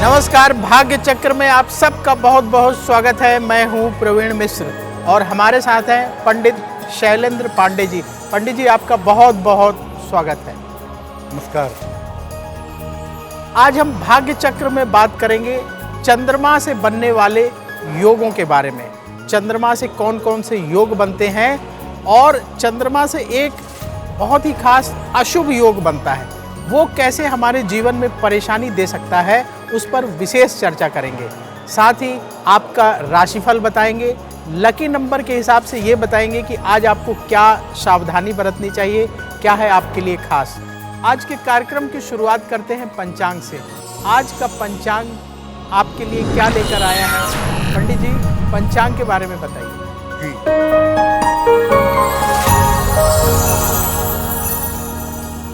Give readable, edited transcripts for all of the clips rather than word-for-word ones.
नमस्कार, भाग्य चक्र में आप सबका बहुत बहुत स्वागत है। मैं हूं प्रवीण मिश्र और हमारे साथ हैं पंडित शैलेंद्र पांडे जी। पंडित जी, आपका बहुत बहुत स्वागत है। नमस्कार। आज हम भाग्य चक्र में बात करेंगे चंद्रमा से बनने वाले योगों के बारे में। चंद्रमा से कौन कौन से योग बनते हैं और चंद्रमा से एक बहुत ही खास अशुभ योग बनता है, वो कैसे हमारे जीवन में परेशानी दे सकता है, उस पर विशेष चर्चा करेंगे। साथ ही आपका राशिफल बताएंगे, लकी नंबर के हिसाब से ये बताएंगे कि आज आपको क्या सावधानी बरतनी चाहिए, क्या है आपके लिए खास। आज के कार्यक्रम की शुरुआत करते हैं पंचांग से। आज का पंचांग आपके लिए क्या लेकर आया है? पंडित जी, पंचांग के बारे में बताइए।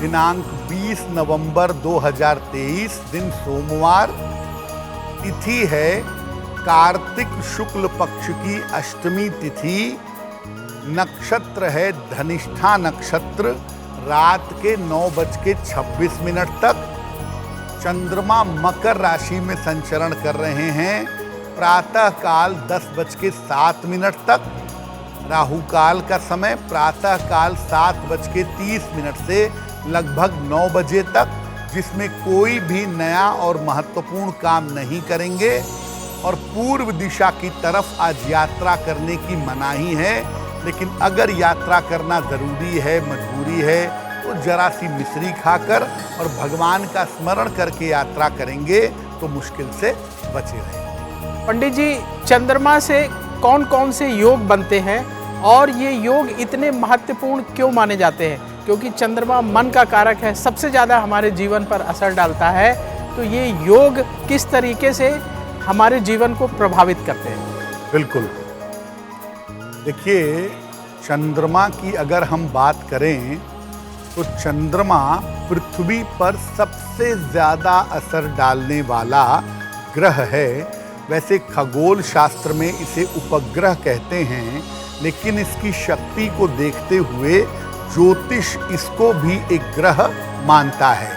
दिनांक 20 नवंबर 2023, दिन सोमवार, तिथि है कार्तिक शुक्ल पक्ष की अष्टमी तिथि, नक्षत्र है धनिष्ठा नक्षत्र, रात के 9:26 तक। चंद्रमा मकर राशि में संचरण कर रहे हैं, प्रातः काल 10:07 तक। राहु काल का समय प्रातः काल 7:30 से लगभग 9 बजे तक, जिसमें कोई भी नया और महत्वपूर्ण काम नहीं करेंगे। और पूर्व दिशा की तरफ आज यात्रा करने की मनाही है, लेकिन अगर यात्रा करना ज़रूरी है, मजबूरी है, तो जरा सी मिश्री खाकर और भगवान का स्मरण करके यात्रा करेंगे तो मुश्किल से बचे रहेंगे। पंडित जी, चंद्रमा से कौन कौन से योग बनते हैं और ये योग इतने महत्वपूर्ण क्यों माने जाते हैं? क्योंकि चंद्रमा मन का कारक है, सबसे ज़्यादा हमारे जीवन पर असर डालता है। तो ये योग किस तरीके से हमारे जीवन को प्रभावित करते हैं? बिल्कुल, देखिए, चंद्रमा की अगर हम बात करें तो चंद्रमा पृथ्वी पर सबसे ज़्यादा असर डालने वाला ग्रह है। वैसे खगोल शास्त्र में इसे उपग्रह कहते हैं, लेकिन इसकी शक्ति को देखते हुए ज्योतिष इसको भी एक ग्रह मानता है।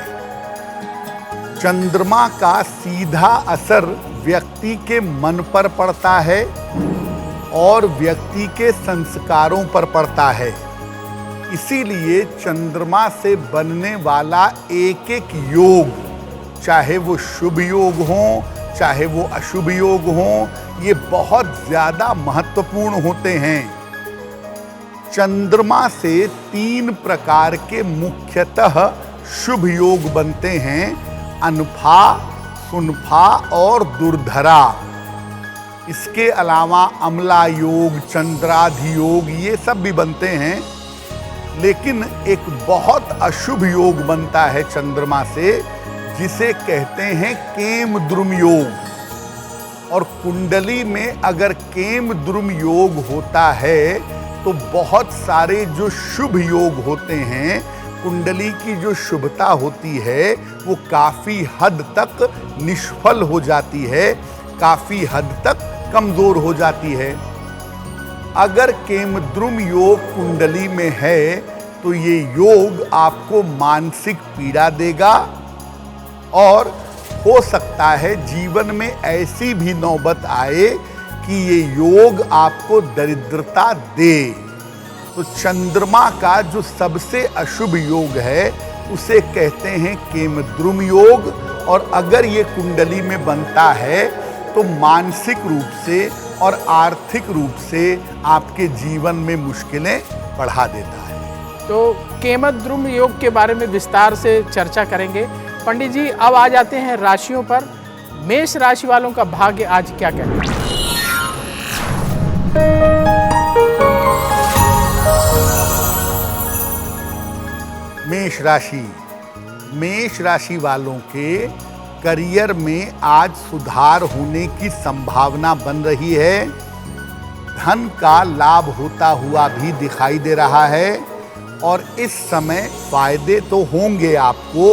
चंद्रमा का सीधा असर व्यक्ति के मन पर पड़ता है और व्यक्ति के संस्कारों पर पड़ता है। इसीलिए चंद्रमा से बनने वाला एक एक योग, चाहे वो शुभ योग हो चाहे वो अशुभ योग हो, ये बहुत ज़्यादा महत्वपूर्ण होते हैं। चंद्रमा से 3 प्रकार के मुख्यतः शुभ योग बनते हैं, अनफा, सुनफा और दुर्धरा। इसके अलावा अम्ला योग, चंद्राधि योग, ये सब भी बनते हैं। लेकिन एक बहुत अशुभ योग बनता है चंद्रमा से, जिसे कहते हैं केमद्रुम योग। और कुंडली में अगर केमद्रुम योग होता है तो बहुत सारे जो शुभ योग होते हैं, कुंडली की जो शुभता होती है, वो काफ़ी हद तक निष्फल हो जाती है, काफ़ी हद तक कमज़ोर हो जाती है। अगर केमद्रुम योग कुंडली में है तो ये योग आपको मानसिक पीड़ा देगा और हो सकता है जीवन में ऐसी भी नौबत आए कि ये योग आपको दरिद्रता दे। तो चंद्रमा का जो सबसे अशुभ योग है उसे कहते हैं केमद्रुम योग, और अगर ये कुंडली में बनता है तो मानसिक रूप से और आर्थिक रूप से आपके जीवन में मुश्किलें बढ़ा देता है। तो केमद्रुम योग के बारे में विस्तार से चर्चा करेंगे। पंडित जी, अब आ जाते हैं राशियों पर। मेष राशि वालों का भाग्य आज क्या कहता है? मेष राशि वालों के करियर में आज सुधार होने की संभावना बन रही है। धन का लाभ होता हुआ भी दिखाई दे रहा है और इस समय फायदे तो होंगे आपको,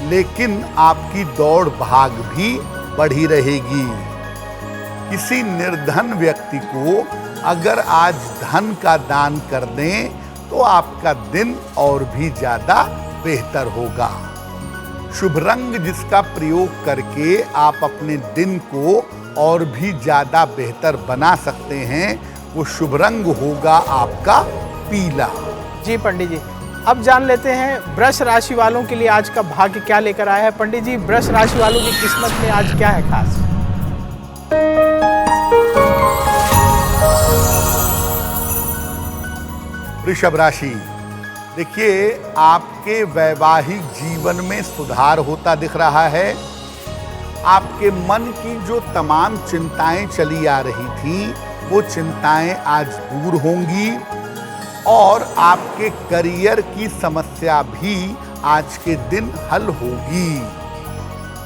लेकिन आपकी दौड़ भाग भी बढ़ी रहेगी। किसी निर्धन व्यक्ति को अगर आज धन का दान कर दें तो आपका दिन और भी ज़्यादा बेहतर होगा। शुभ रंग जिसका प्रयोग करके आप अपने दिन को और भी ज्यादा बेहतर बना सकते हैं, वो शुभ रंग होगा आपका पीला। जी पंडित जी, अब जान लेते हैं वृष राशि वालों के लिए आज का भाग्य क्या लेकर आया है। पंडित जी, वृष राशि वालों की किस्मत में आज क्या है खास? वृषभ राशि, देखिए आपके वैवाहिक जीवन में सुधार होता दिख रहा है। आपके मन की जो तमाम चिंताएं चली आ रही थी, वो चिंताएं आज दूर होंगी और आपके करियर की समस्या भी आज के दिन हल होगी।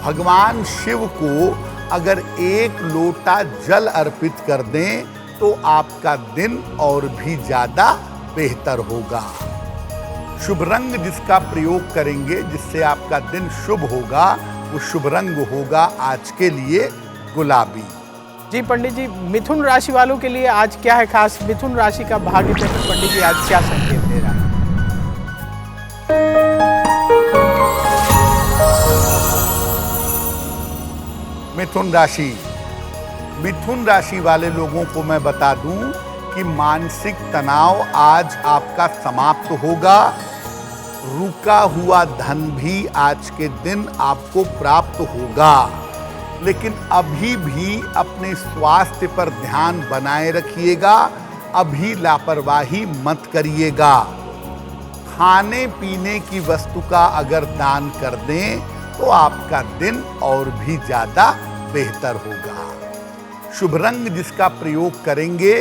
भगवान शिव को अगर 1 लोटा जल अर्पित कर दें तो आपका दिन और भी ज्यादा बेहतर होगा। शुभ रंग जिसका प्रयोग करेंगे, जिससे आपका दिन शुभ होगा, वो शुभ रंग होगा आज के लिए गुलाबी। जी पंडित जी, मिथुन राशि वालों के लिए आज क्या है खास? मिथुन राशि का भाग्य चक्र पंडित जी आज क्या संकेत दे रहा है? मिथुन राशि, मिथुन राशि वाले लोगों को मैं बता दूं कि मानसिक तनाव आज आपका समाप्त होगा। रुका हुआ धन भी आज के दिन आपको प्राप्त होगा, लेकिन अभी भी अपने स्वास्थ्य पर ध्यान बनाए रखिएगा। अभी लापरवाही मत करिएगा। खाने पीने की वस्तु का अगर दान कर दें तो आपका दिन और भी ज्यादा बेहतर होगा। शुभ रंग जिसका प्रयोग करेंगे,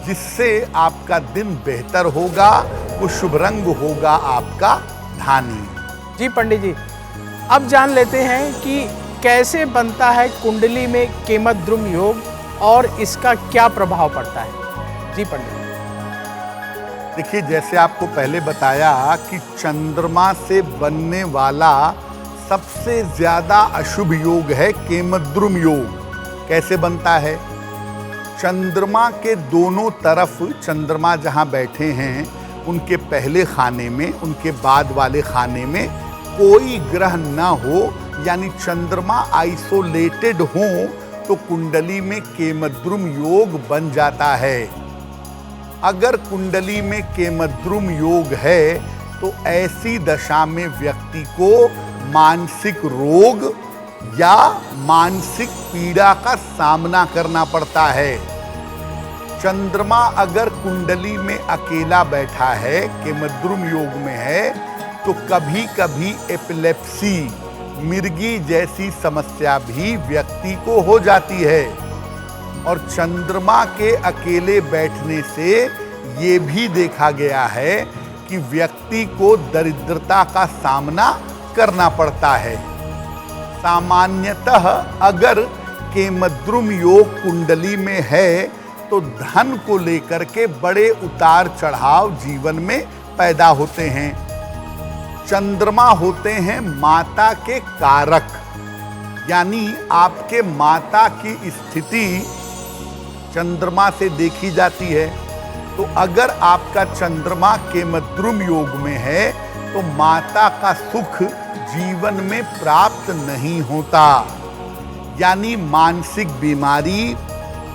जिससे आपका दिन बेहतर होगा, वो शुभ रंग होगा आपका धानी। जी पंडित जी, अब जान लेते हैं कि कैसे बनता है कुंडली में केमद्रुम योग और इसका क्या प्रभाव पड़ता है। जी पंडित, देखिए जैसे आपको पहले बताया कि चंद्रमा से बनने वाला सबसे ज्यादा अशुभ योग है केमद्रुम योग। कैसे बनता है? चंद्रमा के दोनों तरफ, चंद्रमा जहां बैठे हैं उनके पहले खाने में, उनके बाद वाले खाने में कोई ग्रह ना हो, यानी चंद्रमा आइसोलेटेड हो, तो कुंडली में केमद्रुम योग बन जाता है। अगर कुंडली में केमद्रुम योग है तो ऐसी दशा में व्यक्ति को मानसिक रोग या मानसिक पीड़ा का सामना करना पड़ता है। चंद्रमा अगर कुंडली में अकेला बैठा है, केमद्रुम योग में है, तो कभी कभी एपिलेप्सी, मिर्गी जैसी समस्या भी व्यक्ति को हो जाती है। और चंद्रमा के अकेले बैठने से ये भी देखा गया है कि व्यक्ति को दरिद्रता का सामना करना पड़ता है। सामान्यतः अगर केमद्रुम योग कुंडली में है तो धन को लेकर के बड़े उतार चढ़ाव जीवन में पैदा होते हैं। चंद्रमा होते हैं माता के कारक, यानी आपके माता की स्थिति चंद्रमा से देखी जाती है। तो अगर आपका चंद्रमा केमद्रुम योग में है तो माता का सुख जीवन में प्राप्त नहीं होता, यानी मानसिक बीमारी,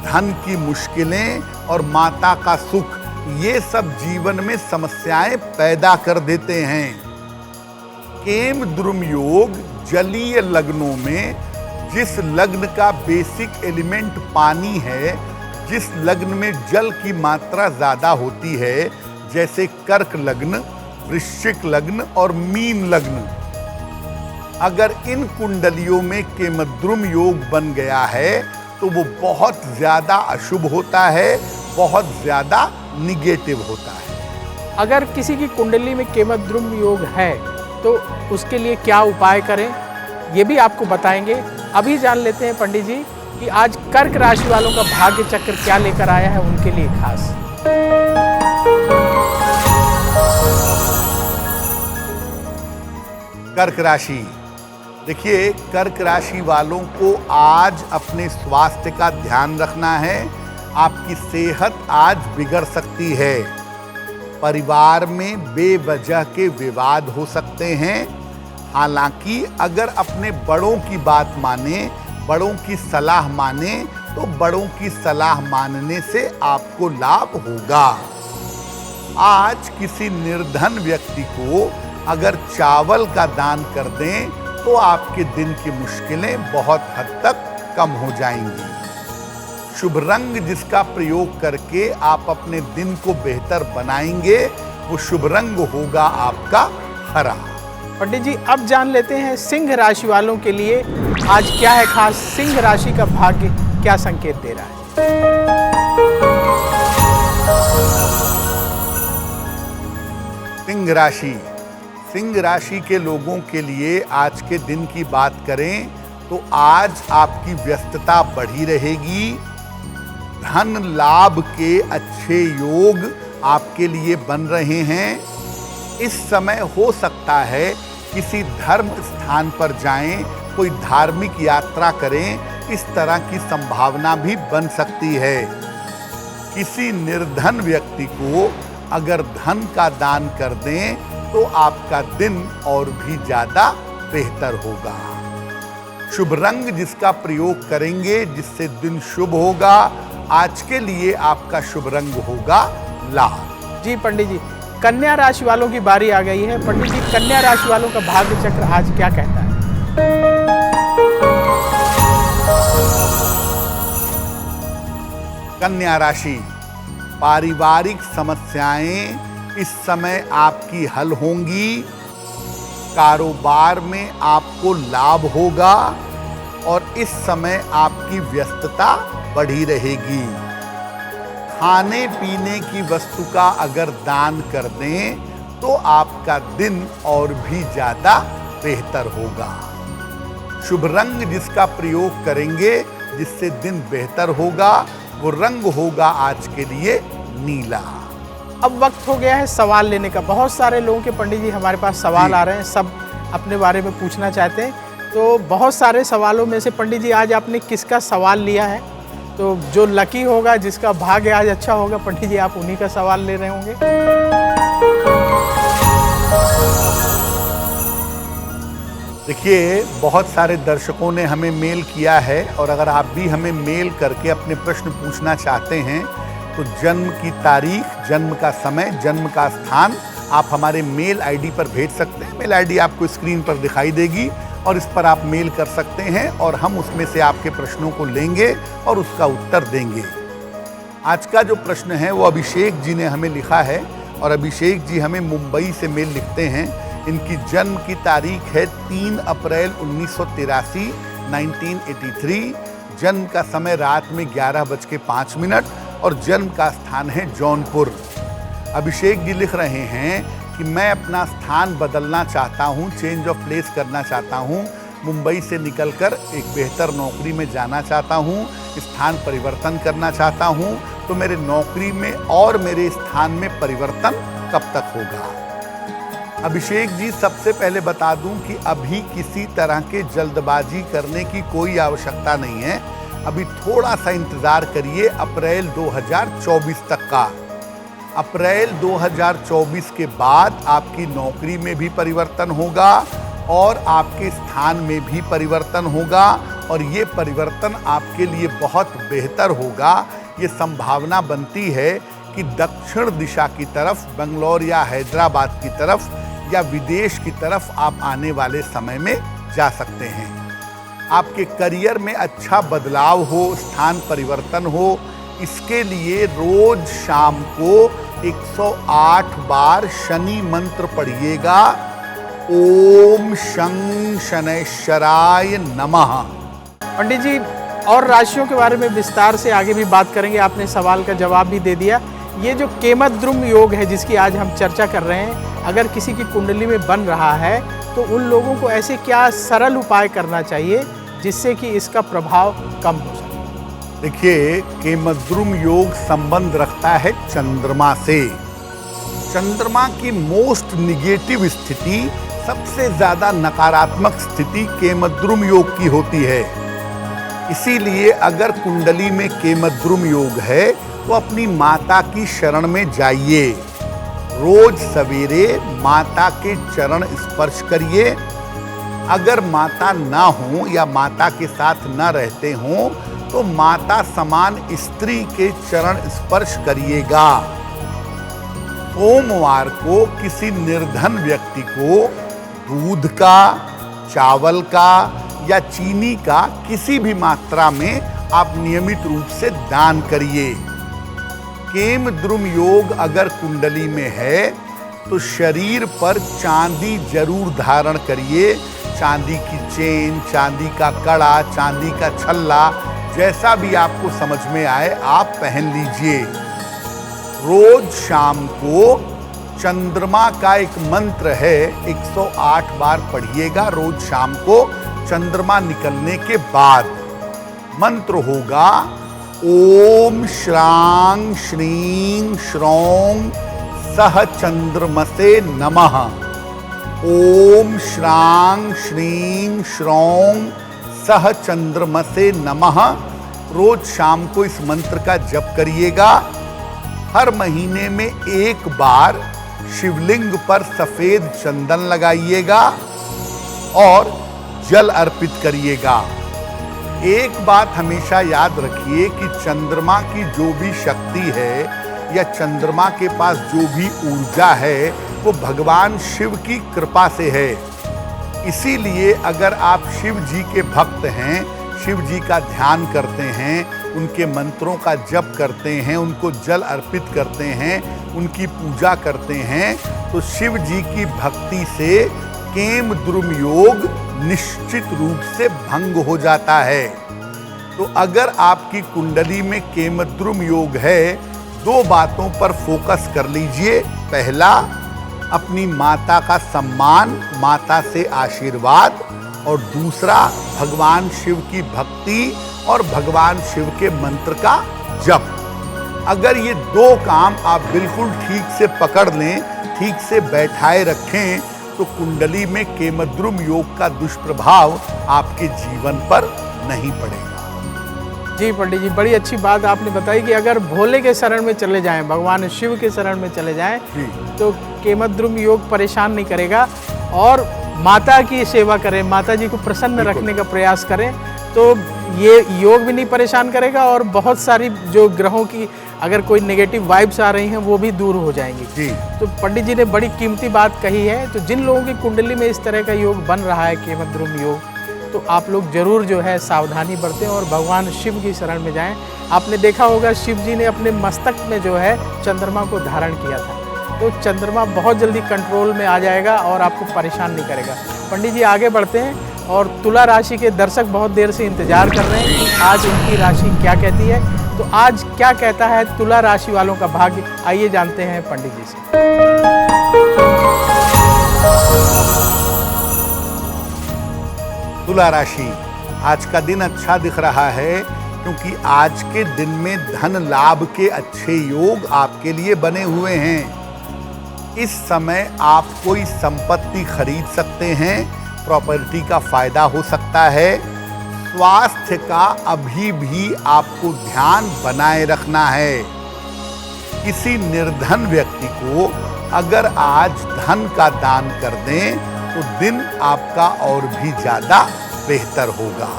धन की मुश्किलें और माता का सुख, ये सब जीवन में समस्याएं पैदा कर देते हैं। केमद्रुम योग जलीय लग्नों में, जिस लग्न का बेसिक एलिमेंट पानी है, जिस लग्न में जल की मात्रा ज्यादा होती है, जैसे कर्क लग्न, वृश्चिक लग्न और मीन लग्न, अगर इन कुंडलियों में केमद्रुम योग बन गया है तो वो बहुत ज्यादा अशुभ होता है, बहुत ज्यादा निगेटिव होता है। अगर किसी की कुंडली में केमद्रुम योग है तो उसके लिए क्या उपाय करें, ये भी आपको बताएंगे। अभी जान लेते हैं पंडित जी कि आज कर्क राशि वालों का भाग्य चक्र क्या लेकर आया है उनके लिए खास। कर्क राशि, देखिए कर्क राशि वालों को आज अपने स्वास्थ्य का ध्यान रखना है। आपकी सेहत आज बिगड़ सकती है। परिवार में बेवजह के विवाद हो सकते हैं। हालांकि अगर अपने बड़ों की बात माने, बड़ों की सलाह माने, तो बड़ों की सलाह मानने से आपको लाभ होगा। आज किसी निर्धन व्यक्ति को अगर चावल का दान कर दें तो आपके दिन की मुश्किलें बहुत हद तक कम हो जाएंगी। शुभ रंग जिसका प्रयोग करके आप अपने दिन को बेहतर बनाएंगे, वो शुभ रंग होगा आपका हरा। पंडित जी, अब जान लेते हैं सिंह राशि वालों के लिए आज क्या है खास। सिंह राशि का भाग्य क्या संकेत दे रहा है? सिंह राशि, सिंह राशि के लोगों के लिए आज के दिन की बात करें तो आज आपकी व्यस्तता बढ़ी रहेगी। धन लाभ के अच्छे योग आपके लिए बन रहे हैं। इस समय हो सकता है किसी धर्म स्थान पर जाएं, कोई धार्मिक यात्रा करें, इस तरह की संभावना भी बन सकती है। किसी निर्धन व्यक्ति को अगर धन का दान कर दें तो आपका दिन और भी ज्यादा बेहतर होगा। शुभ रंग जिसका प्रयोग करेंगे, जिससे दिन शुभ होगा, आज के लिए आपका शुभ रंग होगा लाल। जी पंडित जी, कन्या राशि वालों की बारी आ गई है। पंडित जी, कन्या राशि वालों का भाग्य चक्र आज क्या कहता है? कन्या राशि, पारिवारिक समस्याएं इस समय आपकी हल होंगी। कारोबार में आपको लाभ होगा और इस समय आपकी व्यस्तता बढ़ी रहेगी। खाने पीने की वस्तु का अगर दान कर दें तो आपका दिन और भी ज्यादा बेहतर होगा। शुभ रंग जिसका प्रयोग करेंगे, जिससे दिन बेहतर होगा, वो रंग होगा आज के लिए नीला। अब वक्त हो गया है सवाल लेने का। बहुत सारे लोगों के पंडित जी हमारे पास सवाल आ रहे हैं, सब अपने बारे में पूछना चाहते हैं। तो बहुत सारे सवालों में से पंडित जी आज आपने किसका सवाल लिया है? तो जो लकी होगा, जिसका भाग्य आज अच्छा होगा, पंडित जी आप उन्हीं का सवाल ले रहे होंगे। देखिए, बहुत सारे दर्शकों ने हमें मेल किया है और अगर आप भी हमें मेल करके अपने प्रश्न पूछना चाहते हैं तो जन्म की तारीख, जन्म का समय, जन्म का स्थान आप हमारे मेल आईडी पर भेज सकते हैं। मेल आईडी आपको स्क्रीन पर दिखाई देगी और इस पर आप मेल कर सकते हैं और हम उसमें से आपके प्रश्नों को लेंगे और उसका उत्तर देंगे। आज का जो प्रश्न है वो अभिषेक जी ने हमें लिखा है और अभिषेक जी हमें मुंबई से मेल लिखते हैं। इनकी जन्म की तारीख है 3 अप्रैल 1983, 1983। जन्म का समय रात में 11:05 और जन्म का स्थान है जौनपुर। अभिषेक जी लिख रहे हैं कि मैं अपना स्थान बदलना चाहता हूँ, चेंज ऑफ प्लेस करना चाहता हूँ, मुंबई से निकलकर एक बेहतर नौकरी में जाना चाहता हूँ, स्थान परिवर्तन करना चाहता हूँ। तो मेरे नौकरी में और मेरे स्थान में परिवर्तन कब तक होगा? अभिषेक जी, सबसे पहले बता दूं कि अभी किसी तरह के जल्दबाजी करने की कोई आवश्यकता नहीं है। अभी थोड़ा सा इंतजार करिए अप्रैल 2024 तक का। अप्रैल 2024 के बाद आपकी नौकरी में भी परिवर्तन होगा और आपके स्थान में भी परिवर्तन होगा और ये परिवर्तन आपके लिए बहुत बेहतर होगा। ये संभावना बनती है कि दक्षिण दिशा की तरफ, बेंगलोर या हैदराबाद की तरफ या विदेश की तरफ आप आने वाले समय में जा सकते हैं। आपके करियर में अच्छा बदलाव हो, स्थान परिवर्तन हो, इसके लिए रोज शाम को 108 बार शनि मंत्र पढ़िएगा। ओम शं शनैश्चराय नमः। पंडित जी, और राशियों के बारे में विस्तार से आगे भी बात करेंगे। आपने सवाल का जवाब भी दे दिया। ये जो केमद्रुम योग है जिसकी आज हम चर्चा कर रहे हैं, अगर किसी की कुंडली में बन रहा है तो उन लोगों को ऐसे क्या सरल उपाय करना चाहिए जिससे कि इसका प्रभाव कम हो सके? देखिए, केमद्रुम योग संबंध रखता है चंद्रमा से। चंद्रमा की मोस्ट निगेटिव स्थिति, सबसे ज्यादा नकारात्मक स्थिति केमद्रुम योग की होती है। इसीलिए अगर कुंडली में केमद्रुम योग है तो अपनी माता की शरण में जाइए। रोज सवेरे माता के चरण स्पर्श करिए अगर माता ना हो या माता के साथ न रहते हों तो माता समान स्त्री के चरण स्पर्श करिएगा। सोमवार को किसी निर्धन व्यक्ति को दूध का, चावल का या चीनी का किसी भी मात्रा में आप नियमित रूप से दान करिए। केम द्रुम योग अगर कुंडली में है तो शरीर पर चांदी जरूर धारण करिए। चांदी की चेन, चांदी का कड़ा, चांदी का छल्ला, जैसा भी आपको समझ में आए आप पहन लीजिए। रोज शाम को चंद्रमा का एक मंत्र है, 108 बार पढ़िएगा रोज शाम को चंद्रमा निकलने के बाद। मंत्र होगा ओम श्रांग श्रीं श्रौं सह चंद्रमसे नमः। ओम श्रांग श्रीं श्रौं सह चंद्रमसे नमः। रोज शाम को इस मंत्र का जप करिएगा। हर महीने में एक बार शिवलिंग पर सफेद चंदन लगाइएगा और जल अर्पित करिएगा। एक बात हमेशा याद रखिए कि चंद्रमा की जो भी शक्ति है या चंद्रमा के पास जो भी ऊर्जा है वो भगवान शिव की कृपा से है। इसीलिए अगर आप शिव जी के भक्त हैं, शिव जी का ध्यान करते हैं, उनके मंत्रों का जप करते हैं, उनको जल अर्पित करते हैं, उनकी पूजा करते हैं, तो शिव जी की भक्ति से केम द्रुम योग निश्चित रूप से भंग हो जाता है। तो अगर आपकी कुंडली में केमद्रुम योग है, दो बातों पर फोकस कर लीजिए। पहला, अपनी माता का सम्मान, माता से आशीर्वाद, और दूसरा भगवान शिव की भक्ति और भगवान शिव के मंत्र का जप। अगर ये दो काम आप बिल्कुल ठीक से पकड़ लें, ठीक से बैठाए रखें, तो कुंडली में केमद्रुम योग का दुष्प्रभाव आपके जीवन पर नहीं पड़ेगा। जी पंडित जी, बड़ी अच्छी बात आपने बताई कि अगर भोले के शरण में चले जाएं, भगवान शिव के शरण में चले जाएं, तो केमद्रुम योग परेशान नहीं करेगा। और माता की सेवा करें, माता जी को प्रसन्न रखने का प्रयास करें, तो ये योग भी नहीं परेशान करेगा और बहुत सारी जो ग्रहों की अगर कोई नेगेटिव वाइब्स आ रही हैं वो भी दूर हो जाएंगी। जी। तो पंडित जी ने बड़ी कीमती बात कही है। तो जिन लोगों की कुंडली में इस तरह का योग बन रहा है, केमद्रुम योग, तो आप लोग जरूर जो है सावधानी बरतें और भगवान शिव की शरण में जाएं। आपने देखा होगा शिव जी ने अपने मस्तक में जो है चंद्रमा को धारण किया था, तो चंद्रमा बहुत जल्दी कंट्रोल में आ जाएगा और आपको परेशान नहीं करेगा। पंडित जी आगे बढ़ते हैं, और तुला राशि के दर्शक बहुत देर से इंतजार कर रहे हैं कि आज उनकी राशि क्या कहती है। तो आज क्या कहता है तुला राशि वालों का भाग्य, आइए जानते हैं पंडित जी से। तुला राशि, आज का दिन अच्छा दिख रहा है क्योंकि आज के दिन में धन लाभ के अच्छे योग आपके लिए बने हुए हैं। इस समय आप कोई संपत्ति खरीद सकते हैं, प्रॉपर्टी का फायदा हो सकता है। स्वास्थ्य का अभी भी आपको ध्यान बनाए रखना है। किसी निर्धन व्यक्ति को अगर आज धन का दान कर दें तो दिन आपका और भी ज्यादा बेहतर होगा।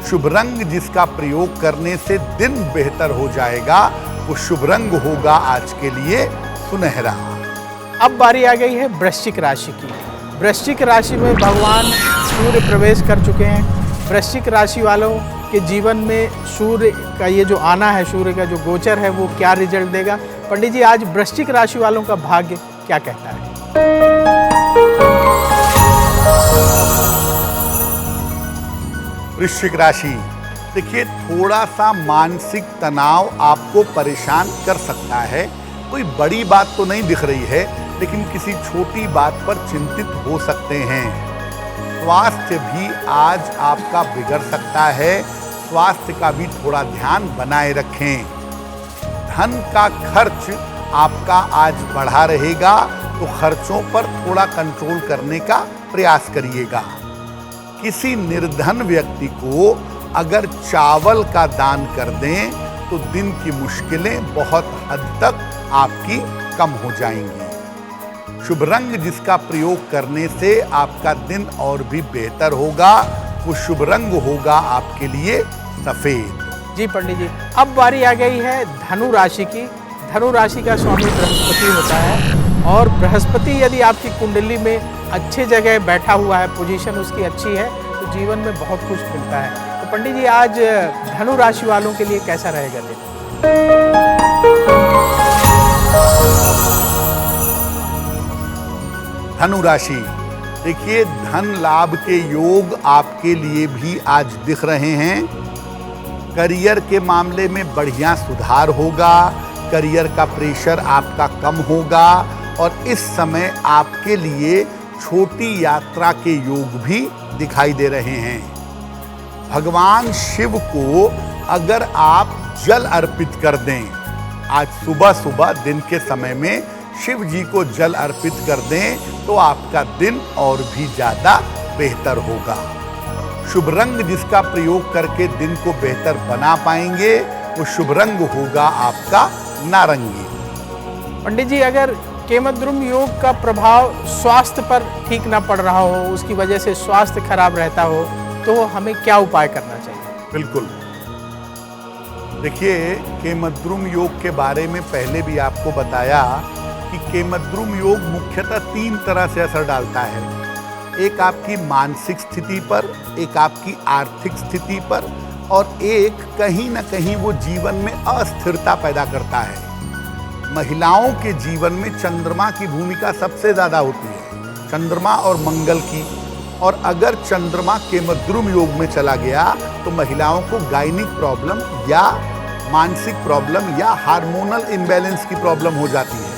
शुभ रंग जिसका प्रयोग करने से दिन बेहतर हो जाएगा, वो शुभ रंग होगा आज के लिए सुनहरा। अब बारी आ गई है वृश्चिक राशि की। वृश्चिक राशि में भगवान सूर्य प्रवेश कर चुके हैं। वृश्चिक राशि वालों के जीवन में सूर्य का ये जो आना है, सूर्य का जो गोचर है, वो क्या रिजल्ट देगा। पंडित जी आज वृश्चिक राशि वालों का भाग्य क्या कहता है। वृश्चिक राशि, देखिए थोड़ा सा मानसिक तनाव आपको परेशान कर सकता है। कोई बड़ी बात तो नहीं दिख रही है, लेकिन किसी छोटी बात पर चिंतित हो सकते हैं। स्वास्थ्य भी आज आपका बिगड़ सकता है, स्वास्थ्य का भी थोड़ा ध्यान बनाए रखें। धन का खर्च आपका आज बढ़ा रहेगा, तो खर्चों पर थोड़ा कंट्रोल करने का प्रयास करिएगा। किसी निर्धन व्यक्ति को अगर चावल का दान कर दें तो दिन की मुश्किलें बहुत हद तक आपकी कम हो जाएंगी। शुभ रंग जिसका प्रयोग करने से आपका दिन और भी बेहतर होगा, वो शुभ रंग होगा आपके लिए सफेद। जी पंडित जी, अब बारी आ गई है धनु राशि की। धनु राशि का स्वामी बृहस्पति होता है और बृहस्पति यदि आपकी कुंडली में अच्छे जगह बैठा हुआ है, पोजीशन उसकी अच्छी है, तो जीवन में बहुत कुछ मिलता है। तो पंडित जी, आज धनु राशि वालों के लिए कैसा रहेगा दिन? धनु राशि, देखिए धन लाभ के योग आपके लिए भी आज दिख रहे हैं। करियर के मामले में बढ़िया सुधार होगा, करियर का प्रेशर आपका कम होगा और इस समय आपके लिए छोटी यात्रा के योग भी दिखाई दे रहे हैं। भगवान शिव को अगर आप जल अर्पित कर दें, आज सुबह सुबह दिन के समय में शिव जी को जल अर्पित कर दें, तो आपका दिन और भी ज्यादा बेहतर होगा। शुभ रंग जिसका प्रयोग करके दिन को बेहतर बना पाएंगे, वो शुभ रंग होगा आपका नारंगी। पंडित जी, अगर केमद्रुम योग का प्रभाव स्वास्थ्य पर ठीक ना पड़ रहा हो, उसकी वजह से स्वास्थ्य खराब रहता हो, तो हमें क्या उपाय करना चाहिए? बिल्कुल, देखिए केमद्रुम योग के बारे में पहले भी आपको बताया कि केमद्रुम योग मुख्यतः 3 तरह से असर डालता है। एक आपकी मानसिक स्थिति पर, एक आपकी आर्थिक स्थिति पर और एक कहीं ना कहीं वो जीवन में अस्थिरता पैदा करता है। महिलाओं के जीवन में चंद्रमा की भूमिका सबसे ज्यादा होती है, चंद्रमा और मंगल की। और अगर चंद्रमा केमद्रुम योग में चला गया तो महिलाओं को गायनिक प्रॉब्लम या मानसिक प्रॉब्लम या हार्मोनल इम्बैलेंस की प्रॉब्लम हो जाती है।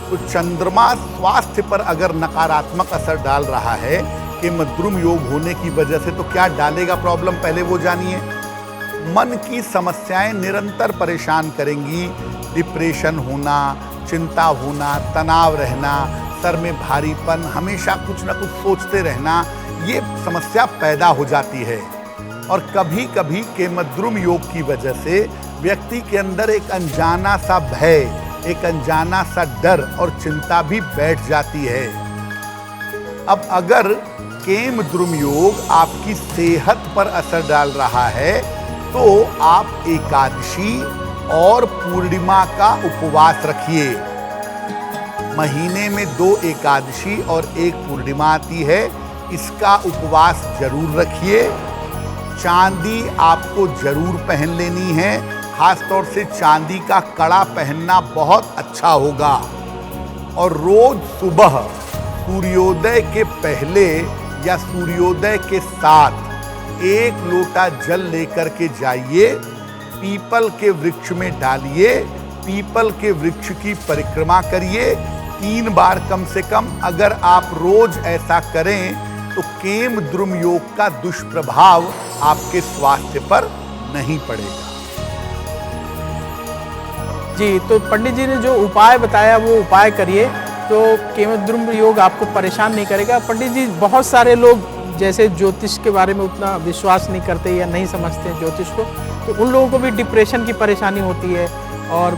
तो चंद्रमा स्वास्थ्य पर अगर नकारात्मक असर डाल रहा है केमद्रुम योग होने की वजह से, तो क्या डालेगा प्रॉब्लम, पहले वो जानिए। मन की समस्याएं निरंतर परेशान करेंगी, डिप्रेशन होना, चिंता होना, तनाव रहना, सर में भारीपन, हमेशा कुछ ना कुछ सोचते रहना, ये समस्या पैदा हो जाती है। और कभी कभी केमद्रुम योग की वजह से व्यक्ति के अंदर एक अनजाना सा भय, एक अनजाना सा डर और चिंता भी बैठ जाती है। अब अगर केमद्रुम योग आपकी सेहत पर असर डाल रहा है, तो आप एकादशी और पूर्णिमा का उपवास रखिए। महीने में 2 एकादशी और 1 पूर्णिमा आती है, इसका उपवास जरूर रखिए। चांदी आपको जरूर पहन लेनी है, खासतौर से चांदी का कड़ा पहनना बहुत अच्छा होगा। और रोज सुबह सूर्योदय के पहले या सूर्योदय के साथ 1 लोटा जल लेकर के जाइए, पीपल के वृक्ष में डालिए, पीपल के वृक्ष की परिक्रमा करिए 3 बार कम से कम। अगर आप रोज ऐसा करें तो केमद्रुम योग का दुष्प्रभाव आपके स्वास्थ्य पर नहीं पड़ेगा। जी, तो पंडित जी ने जो उपाय बताया वो उपाय करिए, तो केमद्रुम योग आपको परेशान नहीं करेगा। पंडित जी, बहुत सारे लोग जैसे ज्योतिष के बारे में उतना विश्वास नहीं करते या नहीं समझते ज्योतिष को, तो उन लोगों को भी डिप्रेशन की परेशानी होती है और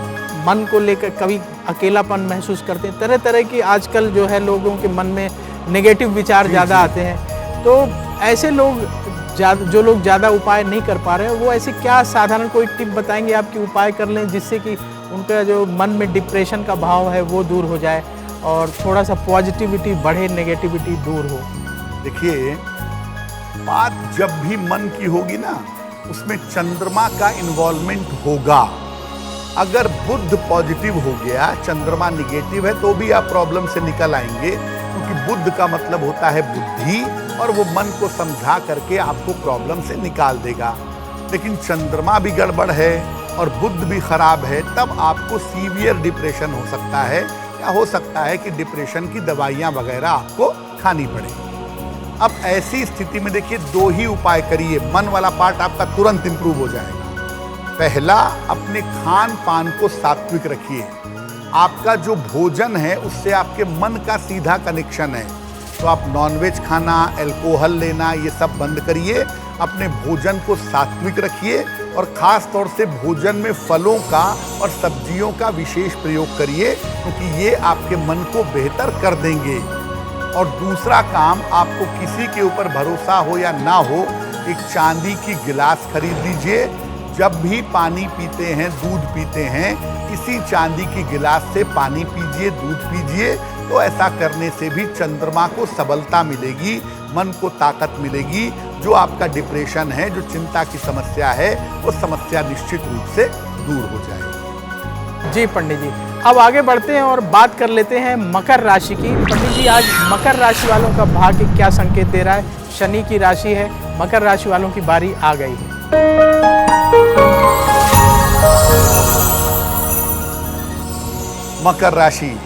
मन को लेकर कभी अकेलापन महसूस करते हैं। तरह तरह की आजकल जो है लोगों के मन में नेगेटिव विचार ज़्यादा आते हैं। तो ऐसे लोग जो लोग ज़्यादा उपाय नहीं कर पा रहे हैं, वो ऐसे क्या साधारण कोई टिप बताएंगे आप कि उपाय कर लें जिससे कि उनका जो मन में डिप्रेशन का भाव है वो दूर हो जाए और थोड़ा सा पॉजिटिविटी बढ़े, नेगेटिविटी दूर हो? देखिए, बात जब भी मन की होगी ना, उसमें चंद्रमा का इन्वॉल्वमेंट होगा। अगर बुध पॉजिटिव हो गया, चंद्रमा निगेटिव है, तो भी आप प्रॉब्लम से निकल आएंगे, क्योंकि बुध का मतलब होता है बुद्धि और वो मन को समझा करके आपको प्रॉब्लम से निकाल देगा। लेकिन चंद्रमा भी गड़बड़ है और बुध भी खराब है, तब आपको सीवियर डिप्रेशन हो सकता है, या हो सकता है कि डिप्रेशन की दवाइयाँ वगैरह आपको खानी पड़े। अब ऐसी स्थिति में देखिए 2 ही उपाय करिए, मन वाला पार्ट आपका तुरंत इंप्रूव हो जाएगा। पहला, अपने खान पान को सात्विक रखिए। आपका जो भोजन है उससे आपके मन का सीधा कनेक्शन है, तो आप नॉनवेज खाना, अल्कोहल लेना, ये सब बंद करिए अपने भोजन को सात्विक रखिए और खास तौर से भोजन में फलों का और सब्जियों का विशेष प्रयोग करिए, क्योंकि ये आपके मन को बेहतर कर देंगे। और दूसरा काम, आपको किसी के ऊपर भरोसा हो या ना हो, एक चांदी की गिलास खरीद लीजिए। जब भी पानी पीते हैं, दूध पीते हैं, इसी चांदी की गिलास से पानी पीजिए, दूध पीजिए। तो ऐसा करने से भी चंद्रमा को सबलता मिलेगी, मन को ताकत मिलेगी। जो आपका डिप्रेशन है, जो चिंता की समस्या है, वो समस्या निश्चित रूप से दूर हो जाएगी। जी पंडित जी, अब आगे बढ़ते हैं और बात कर लेते हैं मकर राशि की। पंडित जी, आज मकर राशि वालों का भाग्य क्या संकेत दे रहा है? शनि की राशि है, मकर राशि वालों की बारी आ गई है। मकर राशि,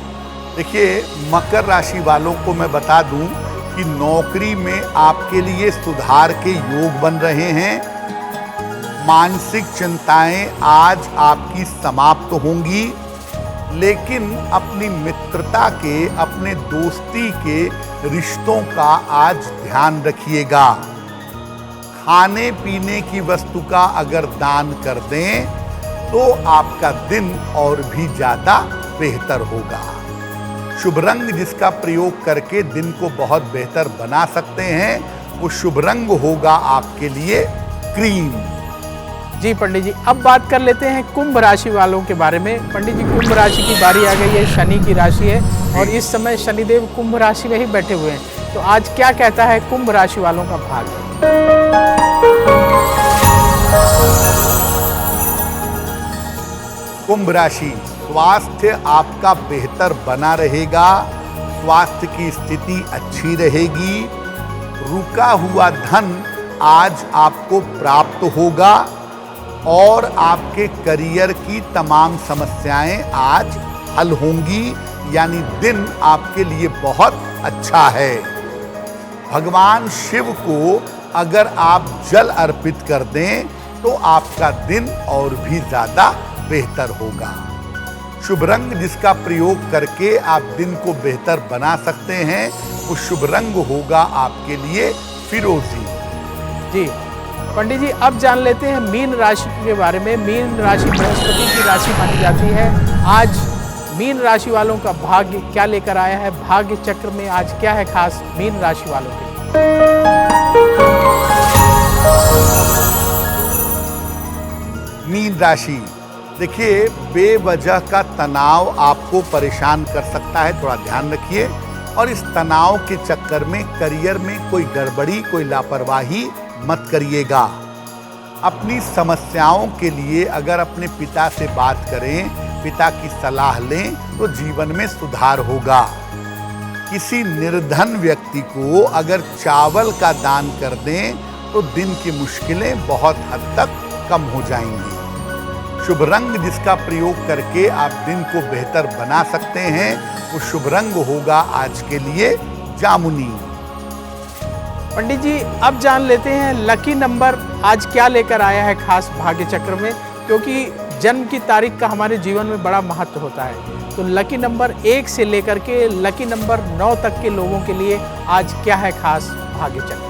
देखिए मकर राशि वालों को मैं बता दूं कि नौकरी में आपके लिए सुधार के योग बन रहे हैं। मानसिक चिंताएं आज आपकी समाप्त होंगी, लेकिन अपनी मित्रता के, अपने दोस्ती के रिश्तों का आज ध्यान रखिएगा। खाने पीने की वस्तु का अगर दान कर दें तो आपका दिन और भी ज्यादा बेहतर होगा। शुभ रंग जिसका प्रयोग करके दिन को बहुत बेहतर बना सकते हैं, वो शुभ रंग होगा आपके लिए क्रीम। जी पंडित जी, अब बात कर लेते हैं कुंभ राशि वालों के बारे में। पंडित जी, कुंभ राशि की बारी आ गई है, शनि की राशि है और इस समय शनिदेव कुंभ राशि में ही बैठे हुए हैं। तो आज क्या कहता है कुंभ राशि वालों का भाग्य? कुंभ राशि, स्वास्थ्य आपका बेहतर बना रहेगा, स्वास्थ्य की स्थिति अच्छी रहेगी। रुका हुआ धन आज आपको प्राप्त होगा और आपके करियर की तमाम समस्याएं आज हल होंगी, यानी दिन आपके लिए बहुत अच्छा है। भगवान शिव को अगर आप जल अर्पित कर दें तो आपका दिन और भी ज्यादा बेहतर होगा। शुभ रंग जिसका प्रयोग करके आप दिन को बेहतर बना सकते हैं, वो शुभ रंग होगा आपके लिए फिरोजी। जी पंडित जी, अब जान लेते हैं मीन राशि के बारे में। मीन राशि बृहस्पति की राशि मानी जाती है। आज मीन राशि वालों का भाग्य क्या लेकर आया है? भाग्य चक्र में आज क्या है खास मीन राशि वालों के? मीन राशि, देखिए बेवजह का तनाव आपको परेशान कर सकता है, थोड़ा ध्यान रखिए। और इस तनाव के चक्कर में करियर में कोई गड़बड़ी, कोई लापरवाही मत करिएगा। अपनी समस्याओं के लिए अगर अपने पिता से बात करें, पिता की सलाह लें, तो जीवन में सुधार होगा। किसी निर्धन व्यक्ति को अगर चावल का दान कर दें तो दिन की मुश्किलें बहुत हद तक कम हो जाएंगी। शुभ रंग जिसका प्रयोग करके आप दिन को बेहतर बना सकते हैं, वो शुभ रंग होगा आज के लिए जामुनी। पंडित जी, अब जान लेते हैं लकी नंबर आज क्या लेकर आया है खास भाग्य चक्र में, क्योंकि जन्म की तारीख का हमारे जीवन में बड़ा महत्व होता है। तो लकी नंबर 1 से लेकर के लकी नंबर 9 तक के लोगों के लिए आज क्या है खास भाग्य चक्र?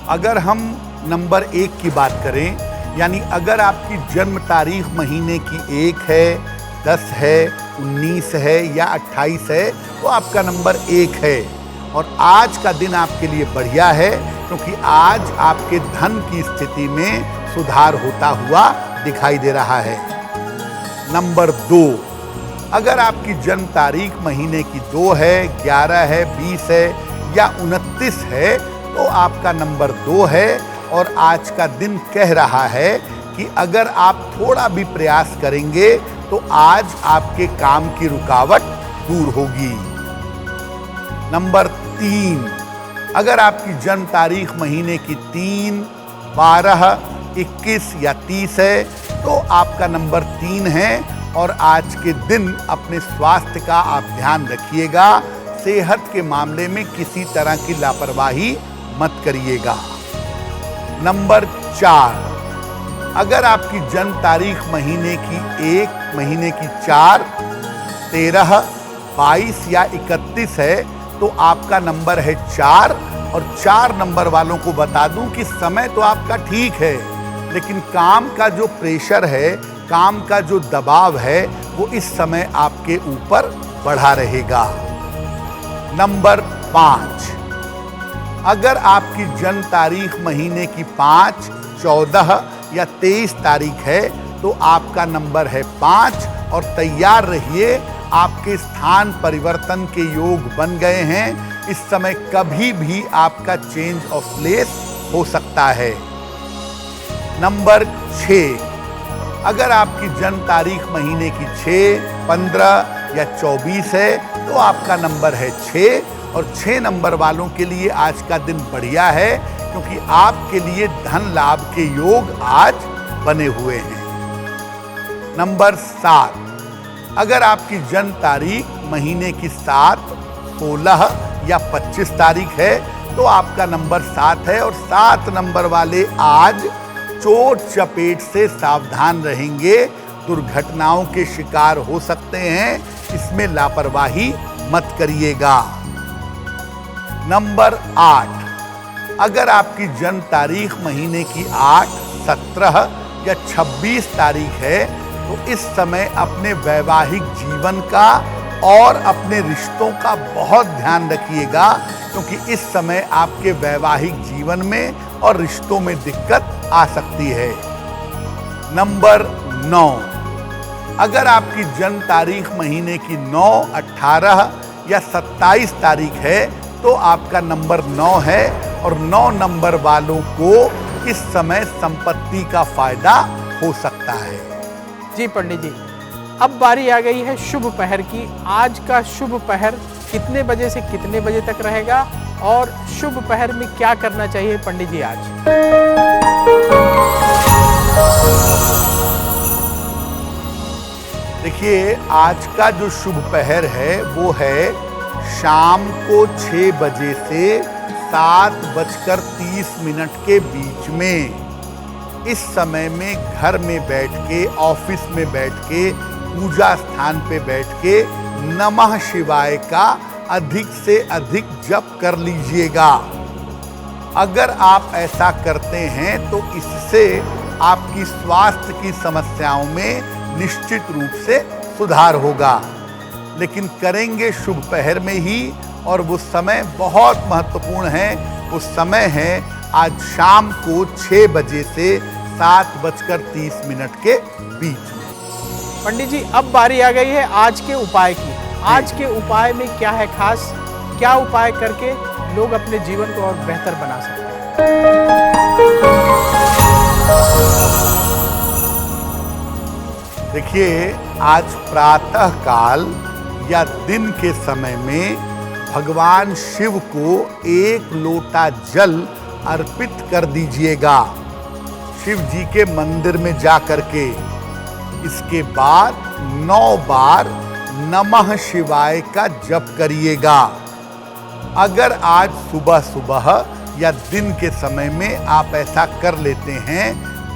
अगर हम नंबर 1 की बात करें, यानी अगर आपकी जन्म तारीख महीने की 1 है, 10 है, 19 है या 28 है, तो आपका नंबर 1 है। और आज का दिन आपके लिए बढ़िया है, क्योंकि आज आपके धन की स्थिति में सुधार होता हुआ दिखाई दे रहा है। नंबर 2, अगर आपकी जन्म तारीख महीने की 2 है, 11 है, 20 है या 29 है, तो आपका नंबर 2 है। और आज का दिन कह रहा है कि अगर आप थोड़ा भी प्रयास करेंगे तो आज आपके काम की रुकावट दूर होगी। नंबर 3, अगर आपकी जन्म तारीख महीने की 3, 12, 21 या 30 है, तो आपका नंबर 3 है। और आज के दिन अपने स्वास्थ्य का आप ध्यान रखिएगा। सेहत के मामले में किसी तरह की लापरवाही मत करिएगा। नंबर 4, अगर आपकी जन्म तारीख महीने की 1, महीने की 4, 13, 22 या 31 है तो आपका नंबर है 4। और 4 नंबर वालों को बता दूं कि समय तो आपका ठीक है, लेकिन काम का जो प्रेशर है, काम का जो दबाव है, वो इस समय आपके ऊपर बढ़ा रहेगा। नंबर 5, अगर आपकी जन्म तारीख महीने की 5, 14 या 23 तारीख है तो आपका नंबर है 5। और तैयार रहिए, आपके स्थान परिवर्तन के योग बन गए हैं। इस समय कभी भी आपका चेंज ऑफ प्लेस हो सकता है। नंबर 6, अगर आपकी जन्म तारीख महीने की 6, 15 या 24 है तो आपका नंबर है 6। और 6 नंबर वालों के लिए आज का दिन बढ़िया है, क्योंकि आपके लिए धन लाभ के योग आज बने हुए हैं। नंबर 7, अगर आपकी जन्म तारीख महीने की 7, 16 या 25 तारीख है तो आपका नंबर 7 है। और 7 नंबर वाले आज चोट चपेट से सावधान रहेंगे, दुर्घटनाओं के शिकार हो सकते हैं, इसमें लापरवाही मत करिएगा। नंबर 8, अगर आपकी जन्म तारीख महीने की 8, 17 या 26 तारीख है तो इस समय अपने वैवाहिक जीवन का और अपने रिश्तों का बहुत ध्यान रखिएगा, क्योंकि इस समय आपके वैवाहिक जीवन में और रिश्तों में दिक्कत आ सकती है। नंबर 9, अगर आपकी जन्म तारीख महीने की 9, 18 या 27 तारीख है तो आपका नंबर 9 है। और 9 नंबर वालों को इस समय संपत्ति का फायदा हो सकता है। जी पंडित जी, अब बारी आ गई है शुभ पहर की। आज का शुभ पहर कितने बजे से कितने बजे तक रहेगा और शुभ पहर में क्या करना चाहिए पंडित जी आज? देखिए, आज का जो शुभ पहर है वो है शाम को 6 बजे से 7:30 के बीच में। इस समय में घर में बैठ के, ऑफिस में बैठ के, पूजा स्थान पे बैठ के नमः शिवाय का अधिक से अधिक जप कर लीजिएगा। अगर आप ऐसा करते हैं तो इससे आपकी स्वास्थ्य की समस्याओं में निश्चित रूप से सुधार होगा। लेकिन करेंगे शुभ पहर में ही, और वो समय बहुत महत्वपूर्ण है। वो समय है आज शाम को 6 बजे से 7:30 के बीच में। पंडित जी, अब बारी आ गई है आज के उपाय की। आज के उपाय में क्या है खास? क्या उपाय करके लोग अपने जीवन को और बेहतर बना सकते हैं? देखिए, आज प्रातः काल या दिन के समय में भगवान शिव को 1 लोटा जल अर्पित कर दीजिएगा शिव जी के मंदिर में जा करके। इसके बाद 9 बार नमः शिवाय का जप करिएगा। अगर आज सुबह सुबह या दिन के समय में आप ऐसा कर लेते हैं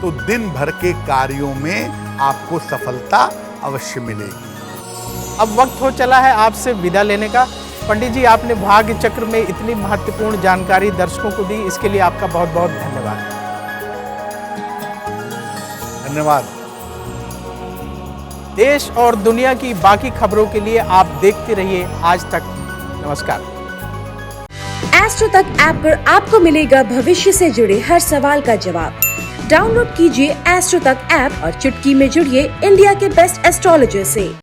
तो दिन भर के कार्यों में आपको सफलता अवश्य मिलेगी। अब वक्त हो चला है आपसे विदा लेने का। पंडित जी, आपने भाग्य चक्र में इतनी महत्वपूर्ण जानकारी दर्शकों को दी, इसके लिए आपका बहुत बहुत धन्यवाद। धन्यवाद। देश और दुनिया की बाकी खबरों के लिए आप देखते रहिए आज तक। नमस्कार। एस्ट्रो तक ऐप पर आपको मिलेगा भविष्य से जुड़े हर सवाल का जवाब। डाउनलोड कीजिए एस्ट्रो तक ऐप और चुटकी में जुड़िए इंडिया के बेस्ट एस्ट्रोलॉजर से।